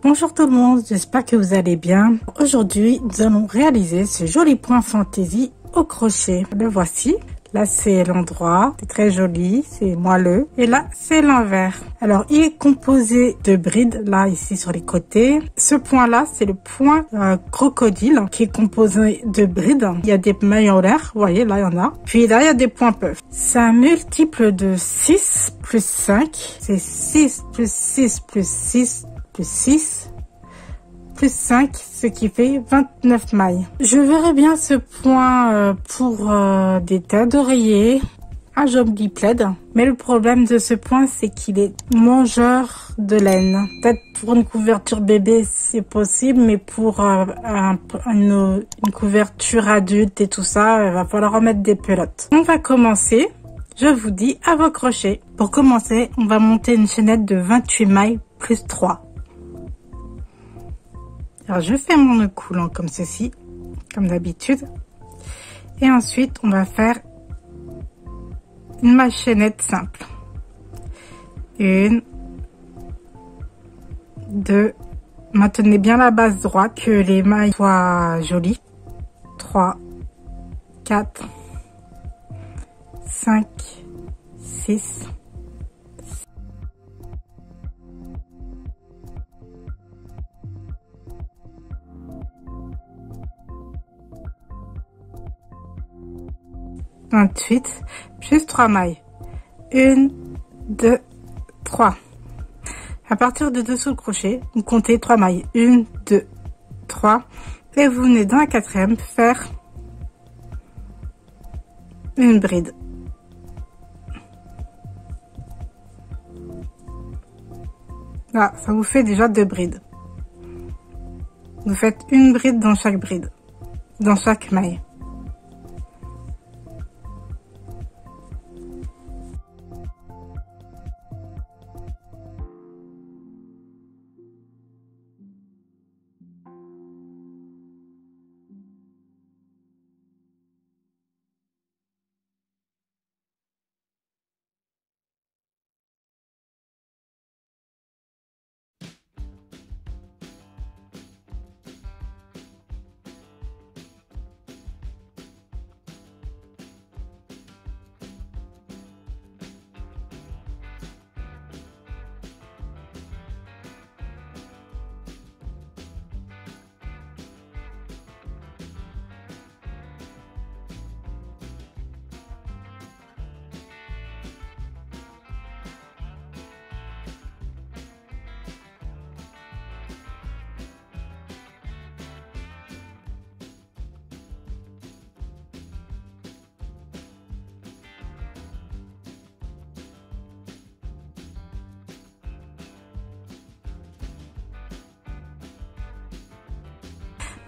Bonjour tout le monde, j'espère que vous allez bien. Aujourd'hui, nous allons réaliser ce joli point fantaisie au crochet. Le voici. Là, c'est l'endroit, c'est très joli, c'est moelleux. Et là, c'est l'envers. Alors, il est composé de brides, là, ici, sur les côtés. Ce point-là, c'est le point crocodile, qui est composé de brides. Il y a des mailles en l'air, vous voyez, là, il y en a. Puis là, il y a des points puffs. C'est un multiple de 6 plus 5. C'est 6 plus 6 plus 6 plus 6. Plus 5, ce qui fait 29 mailles. Je verrai bien ce point pour des têtes d'oreiller, un joli plaid. Mais le problème de ce point, c'est qu'il est mangeur de laine. Peut-être pour une couverture bébé, c'est possible, mais pour une couverture adulte et tout ça, il va falloir remettre des pelotes. On va commencer. Je vous dis à vos crochets. Pour commencer, on va monter une chaînette de 28 mailles plus 3. Alors, je fais mon nœud coulant comme ceci, comme d'habitude. Et ensuite, on va faire une maille chaînette simple. 1, 2, maintenez bien la base droite, que les mailles soient jolies. 3, 4, 5, 6, 28, plus 3 mailles. 1, 2, 3. À partir de dessous le crochet, vous comptez 3 mailles. 1, 2, 3. Et vous venez dans la quatrième faire une bride. Là, ça vous fait déjà 2 brides. Vous faites une bride dans chaque bride, dans chaque maille.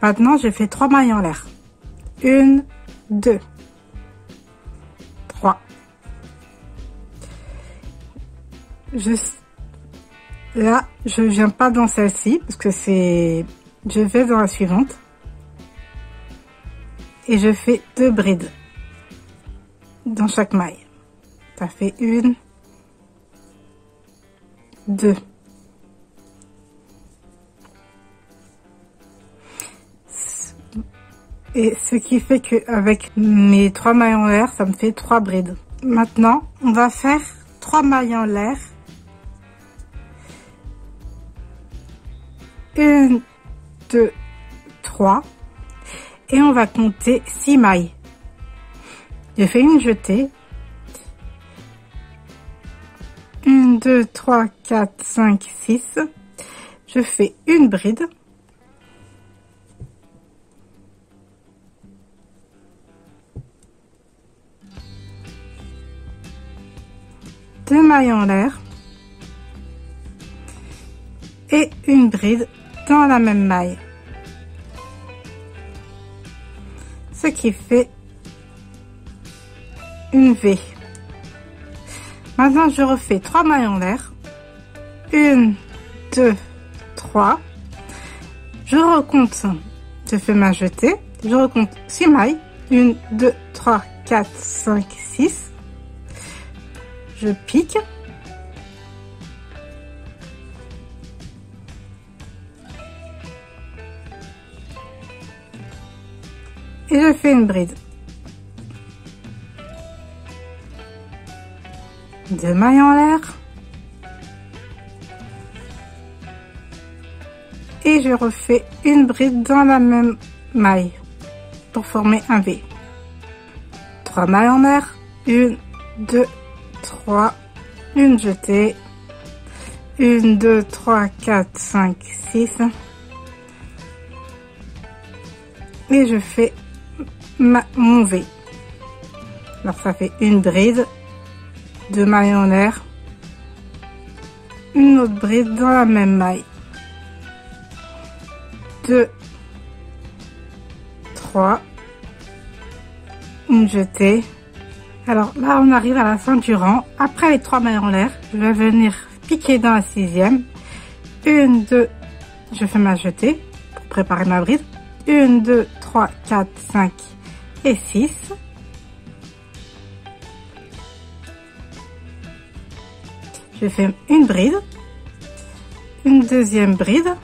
Maintenant, je fais 3 mailles en l'air. 1, 2, 3. Là, je viens pas dans celle-ci parce que c'est... Je vais dans la suivante. Et je fais 2 brides dans chaque maille. Ça fait 1, 2. Et ce qui fait que avec mes 3 mailles en l'air, ça me fait 3 brides. Maintenant, on va faire 3 mailles en l'air. 1, 2, 3. Et on va compter 6 mailles. Je fais une jetée. 1, 2, 3, 4, 5, 6. Je fais une bride. Deux mailles en l'air et une bride dans la même maille, ce qui fait une V. Maintenant, je refais 3 mailles en l'air, 1, 2, 3. Je recompte, je fais ma jetée, je recompte 6 mailles, 1, 2, 3, 4, 5, 6. Je pique et je fais une bride. 2 mailles en l'air. Et je refais une bride dans la même maille pour former un V. 3 mailles en l'air. 1, 2, 3. Une jetée. 1, 2, 3, 4, 5, 6. Et je fais mon V. Alors ça fait une bride, 2 mailles en l'air, une autre bride dans la même maille, 2, 3, une jetée. Alors là on arrive à la fin du rang. Après les 3 mailles en l'air, je vais venir piquer dans la 6e. 1, 2, je fais ma jetée pour préparer ma bride. 1, 2, 3, 4, 5 et 6. Je fais une bride, une deuxième bride,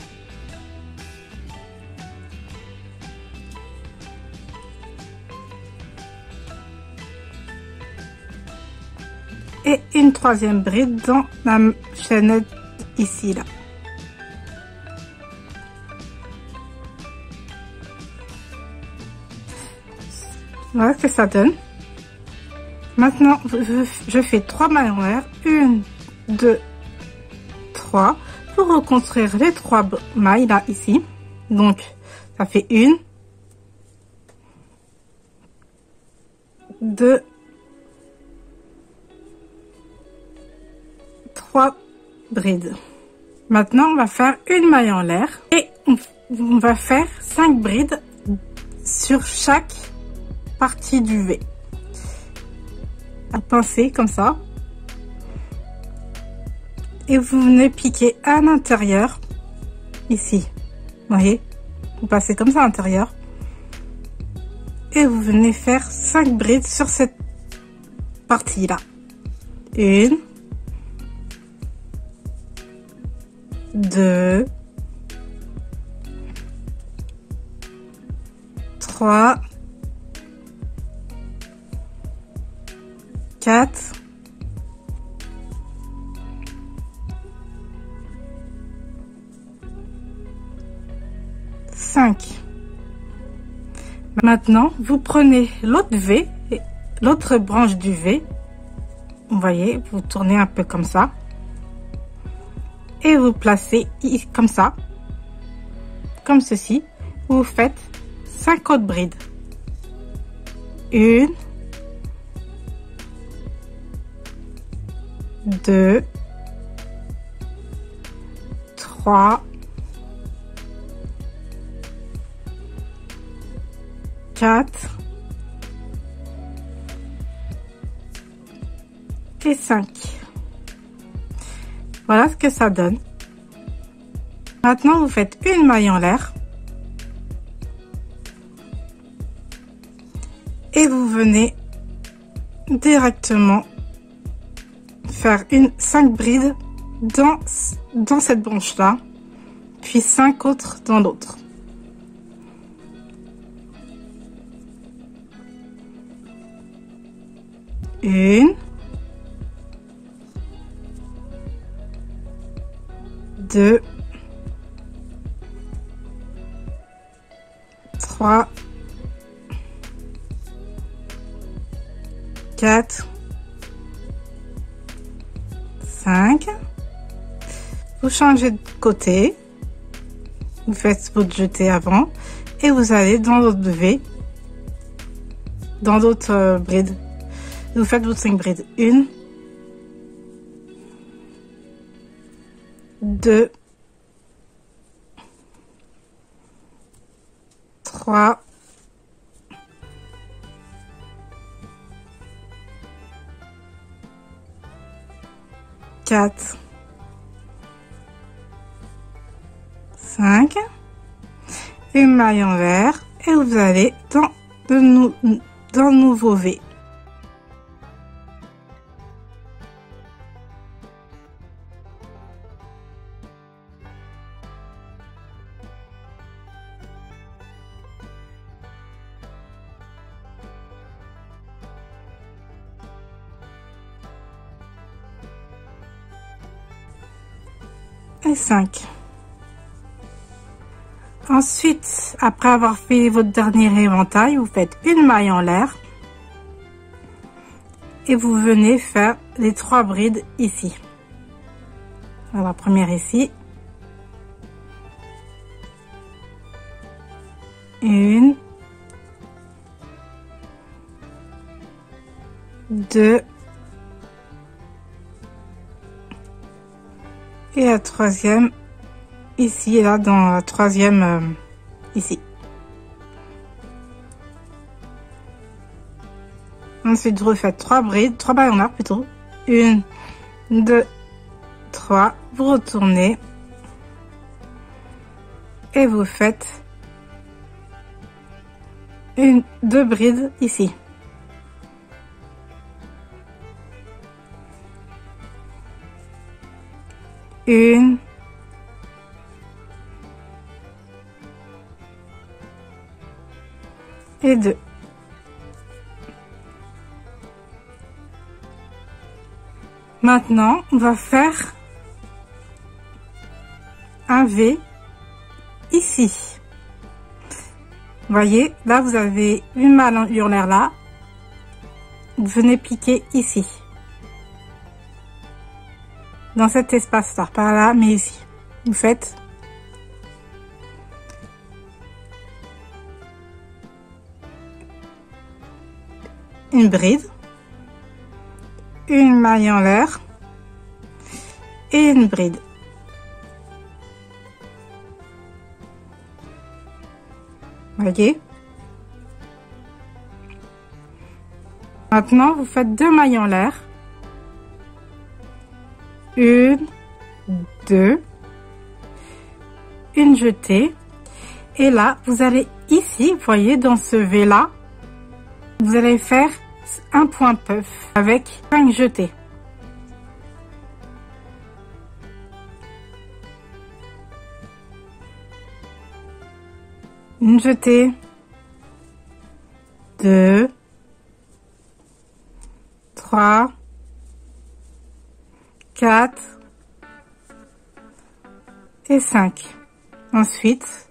et une troisième bride dans la chaînette ici là. Voilà ce que ça donne. Maintenant je fais 3 mailles en l'air, 1, 2, 3 pour reconstruire les 3 mailles là ici. Donc ça fait 1, 2, 3 brides. Maintenant on va faire une maille en l'air et on va faire 5 brides sur chaque partie du V. À pincer comme ça. Et vous venez piquer à l'intérieur, ici. Vous voyez, vous passez comme ça à l'intérieur. Et vous venez faire 5 brides sur cette partie-là. 1, 2, 3, 4, 5. Maintenant, vous prenez l'autre V, l'autre branche du V. Vous voyez, vous tournez un peu comme ça. Et vous placez comme ça, comme ceci. Vous faites 5 autres brides. 1, 2, 3, 4 et 5. Voilà ce que ça donne. Maintenant, vous faites une maille en l'air et vous venez directement faire 5 brides dans cette branche là, puis 5 autres dans l'autre. Une, 2, 3, 4, 5. Vous changez de côté, vous faites votre jeté avant et vous allez dans l'autre V, dans d'autres brides. Vous faites votre 5 brides. 1, 2, 3, 4, 5, une maille en l'air et vous allez dans le nouveau V. et 5. Ensuite, après avoir fait votre dernier éventail, vous faites une maille en l'air et vous venez faire les 3 brides ici. Alors, la première ici, 1, 2 et la troisième ici et là dans la troisième ici. Ensuite vous refaites 3 brides, 3 mailles en l'air plutôt, 1, 2, 3, vous retournez et vous faites 2 brides ici. Une, et 2. Maintenant, on va faire un V ici. Vous voyez, là vous avez une maille en l'air là. Vous venez piquer ici. Dans cet espace-là, par là, mais ici. Vous faites une bride, une maille en l'air et une bride. Voyez. Maintenant, vous faites 2 mailles en l'air. 1, 2, une jetée. Et là, vous allez ici, vous voyez, dans ce V là, vous allez faire un point puff avec 5 jetées. Une jetée, 2, 3, 4 et 5. Ensuite,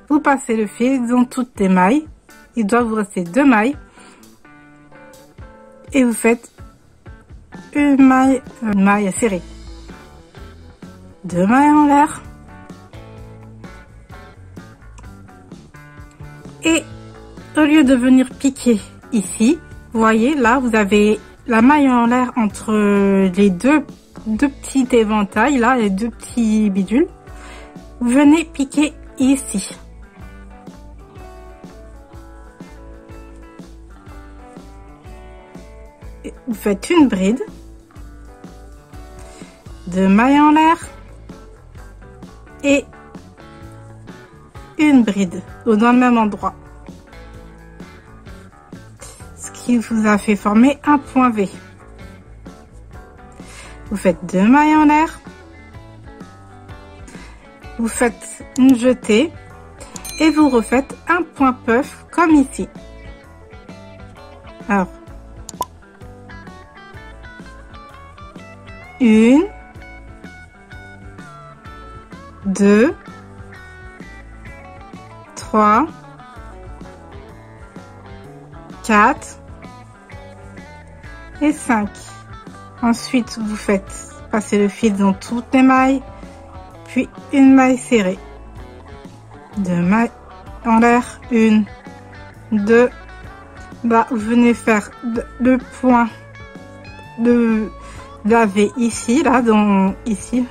vous passez le fil dans toutes les mailles. Il doit vous rester 2 mailles. Et vous faites une maille serrée. 2 mailles en l'air. Et au lieu de venir piquer ici, vous voyez, là, vous avez la maille en l'air entre les deux petits éventails, là, les 2 petits bidules. Vous venez piquer ici. Et vous faites une bride, 2 mailles en l'air et une bride dans le même endroit. Ce qui vous a fait former un point V. Vous faites 2 mailles en l'air. Vous faites une jetée et vous refaites un point puff comme ici. Alors, 1, 2, 3, 4 et 5. Ensuite, vous faites passer le fil dans toutes les mailles, puis une maille serrée. 2 mailles en l'air, 1, 2. Là, vous venez faire le point de la V ici, là, ici.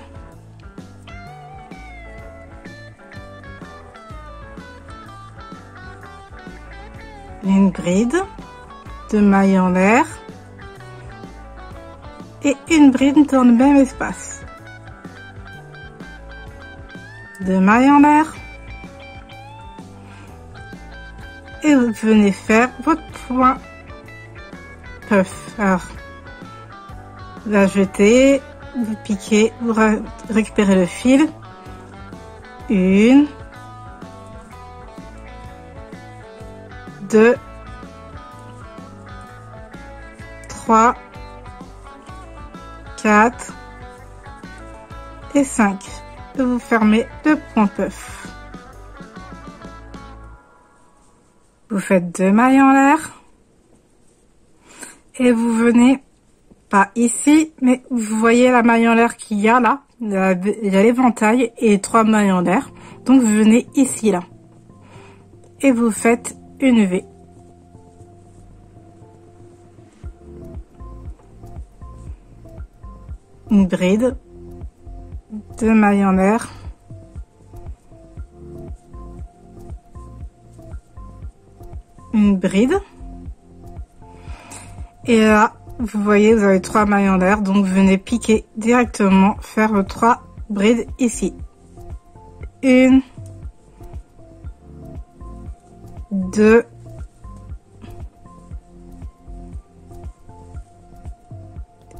Une bride, 2 mailles en l'air et une bride dans le même espace. 2 mailles en l'air et vous venez faire votre point puff. Alors, la jetez, vous piquez, vous récupérez le fil. 1, 2, 3, 4 et 5. Et vous fermez le point puff. Vous faites 2 mailles en l'air. Et vous venez, pas ici, mais vous voyez la maille en l'air qu'il y a là. Il y a l'éventail et 3 mailles en l'air. Donc vous venez ici là. Et vous faites une V. Une bride. 2 mailles en l'air. Une bride. Et là, vous voyez, vous avez 3 mailles en l'air, donc vous venez piquer directement, faire vos 3 brides ici. 1, 2,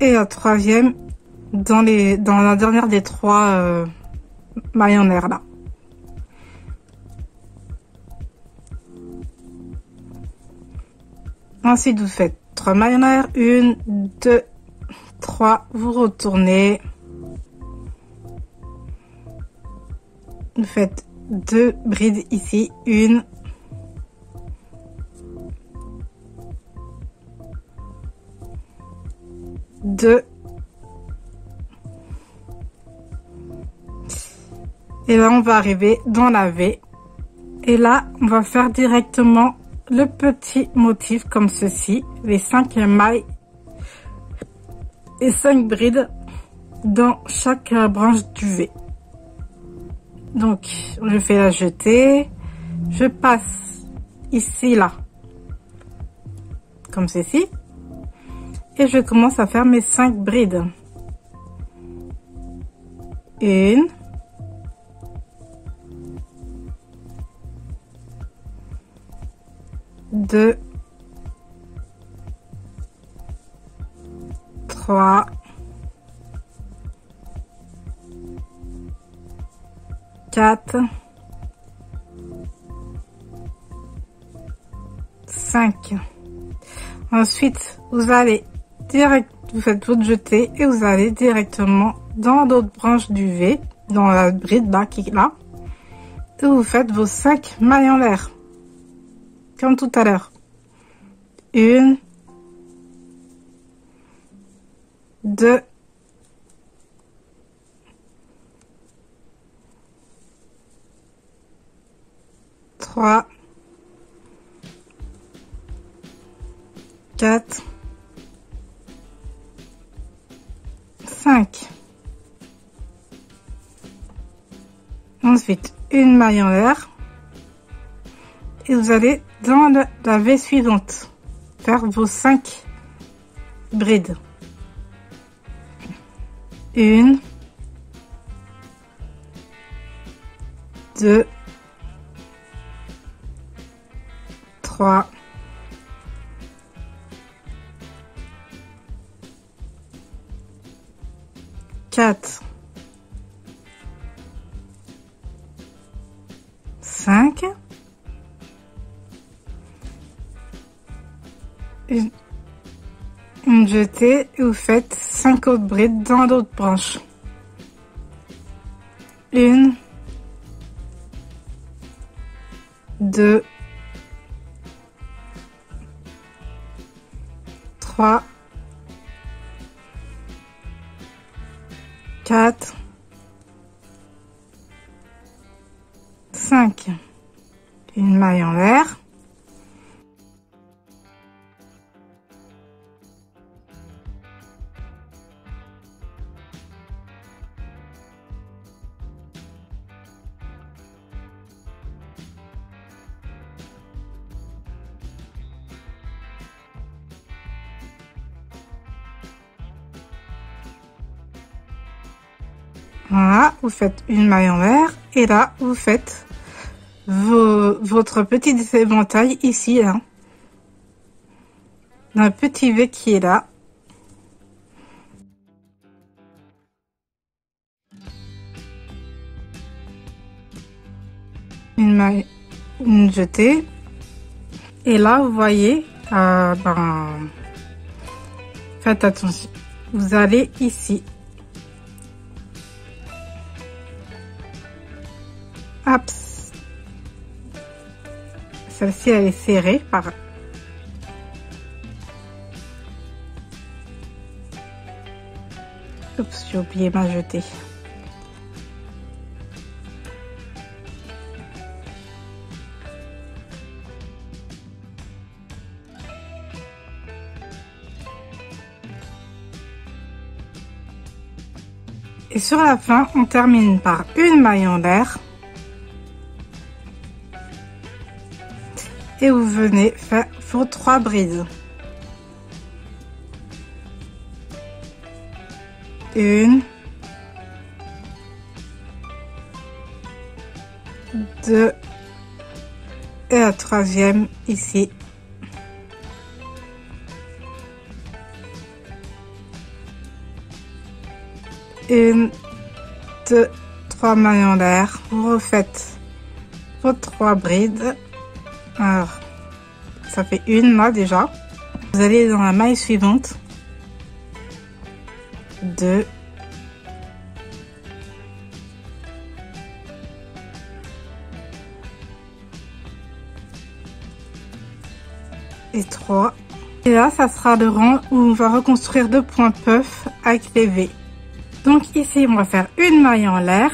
et la troisième dans la dernière des 3 mailles en l'air là. Ensuite, vous faites 3 mailles en l'air, 1, 2, 3, vous retournez. Vous faites 2 brides ici, 1, 2, et là on va arriver dans la V, et là on va faire directement le petit motif comme ceci, les 5 mailles et 5 brides dans chaque branche du V. Donc je fais la jetée, je passe ici là comme ceci et je commence à faire mes 5 brides. 1, 2, 3, 4, 5. Ensuite, vous allez vous faites votre jetée et vous allez directement dans l'autre branche du V, dans la bride là qui est là, et vous faites vos 5 mailles en l'air, comme tout à l'heure. 1, 2, 3, 4, 5. Ensuite, une maille en l'air. Et vous allez dans la V suivante faire vos 5 brides. 1, 2, 3, 4, 5, une jetée et vous faites 5 autres brides dans l'autre branche. 1, 2, 3, 4, 5. Une maille en l'air. Voilà, vous faites une maille en l'air et là vous faites votre petit éventail ici là, un petit V qui est là. Une maille, une jetée et là vous voyez faites attention, vous allez ici Hop. Celle-ci, elle est serrée par... Oups, j'ai oublié ma jetée. Et sur la fin, on termine par une maille en l'air. Et vous venez faire vos 3 brides. Une, 2 et la 3e ici. Une, 2, 3 mailles en l'air. Vous refaites vos 3 brides. Alors, ça fait une là déjà. Vous allez dans la maille suivante. 2, et 3. Et là, ça sera le rang où on va reconstruire 2 points puff avec les V. Donc ici, on va faire une maille en l'air,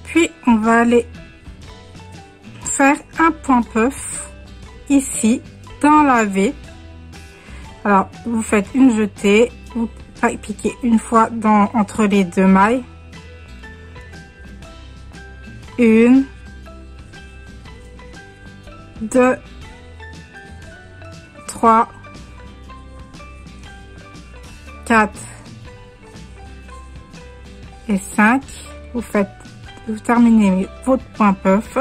puis on va aller faire un point puff ici dans la V. Alors, vous faites une jetée, vous piquez une fois entre les 2 mailles. Une, 2, 3, 4 et 5. Vous terminez votre point puff.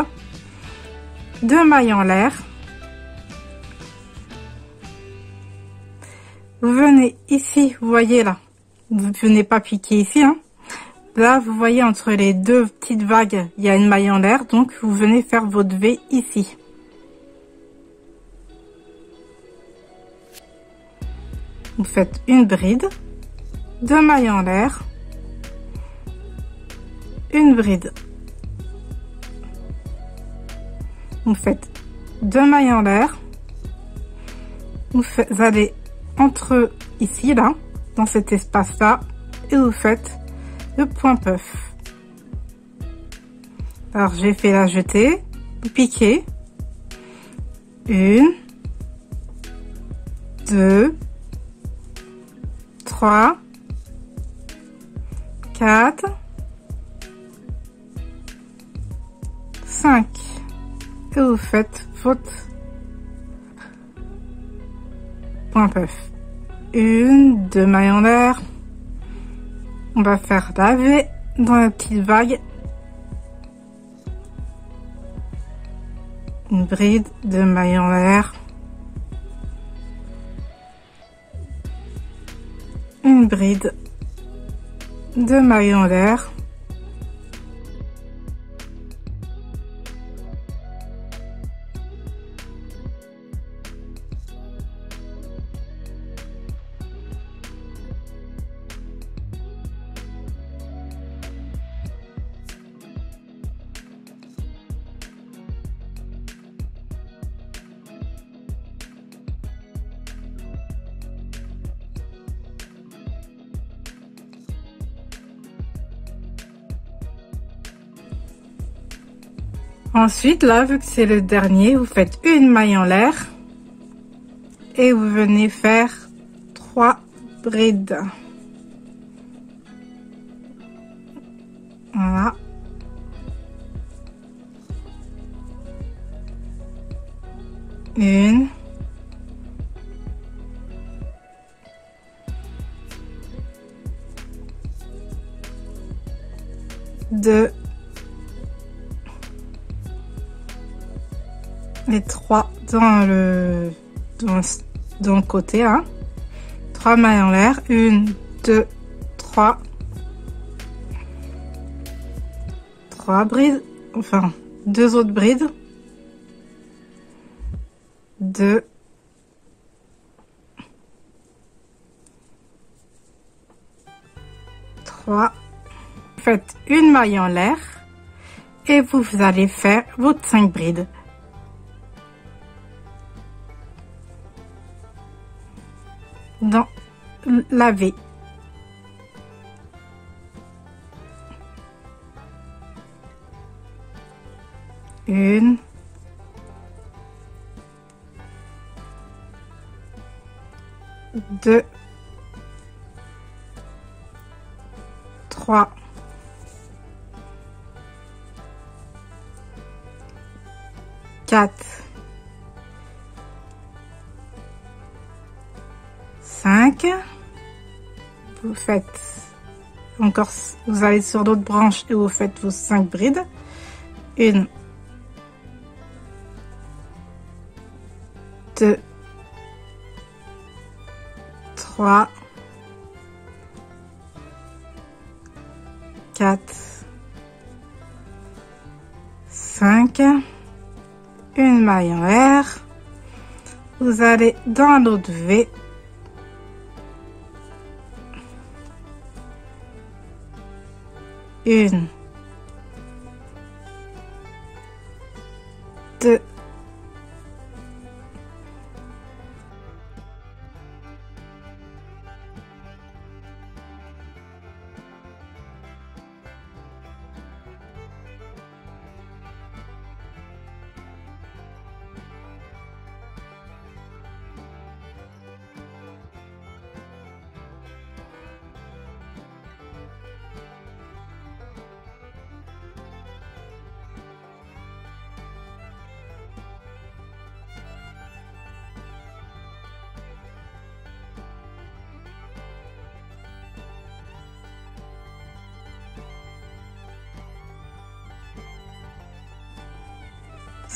2 mailles en l'air. Vous venez ici, vous voyez là, vous venez pas piquer ici, hein. Là, vous voyez entre les 2 petites vagues, il y a une maille en l'air, donc vous venez faire votre V ici. Vous faites une bride, 2 mailles en l'air, une bride. Vous faites 2 mailles en l'air, vous allez entre ici là, dans cet espace là, et vous faites le point puff. Alors j'ai fait la jetée, vous piquez, 1, 2, 3, 4, 5, et vous faites votre point puff. 1, 2 mailles en l'air. On va faire la V dans la petite vague. Une bride, 2 mailles en l'air. Une bride, 2 mailles en l'air. Ensuite, là, vu que c'est le dernier, vous faites une maille en l'air et vous venez faire 3 brides. Voilà. Une. Deux. Et 3 dans le côté, hein. 3 mailles en l'air, 1, 2, 3. 3 brides, enfin 2 autres brides. 2. 3. Faites une maille en l'air et vous allez faire votre 5 brides. Dans la V. Une, deux, trois, quatre, cinq. Vous faites encore, vous allez sur l'autre branche et vous faites vos 5 brides. Une, deux, trois, quatre, cinq, une maille en R. Vous allez dans l'autre V. Une, deux,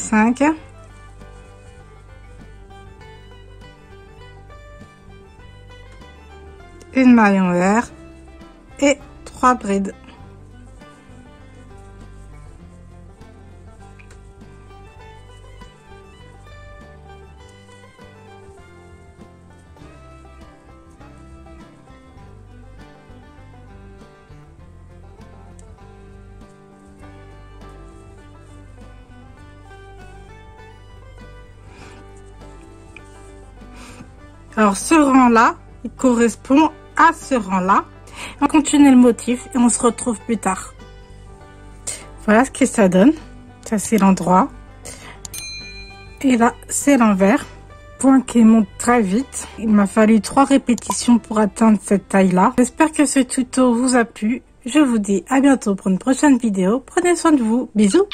cinq, une maille en R et 3 brides. Alors ce rang là, il correspond à ce rang là. On continue le motif et on se retrouve plus tard. Voilà ce que ça donne. Ça c'est l'endroit. Et là c'est l'envers. Point qui monte très vite. Il m'a fallu 3 répétitions pour atteindre cette taille là. J'espère que ce tuto vous a plu. Je vous dis à bientôt pour une prochaine vidéo. Prenez soin de vous. Bisous.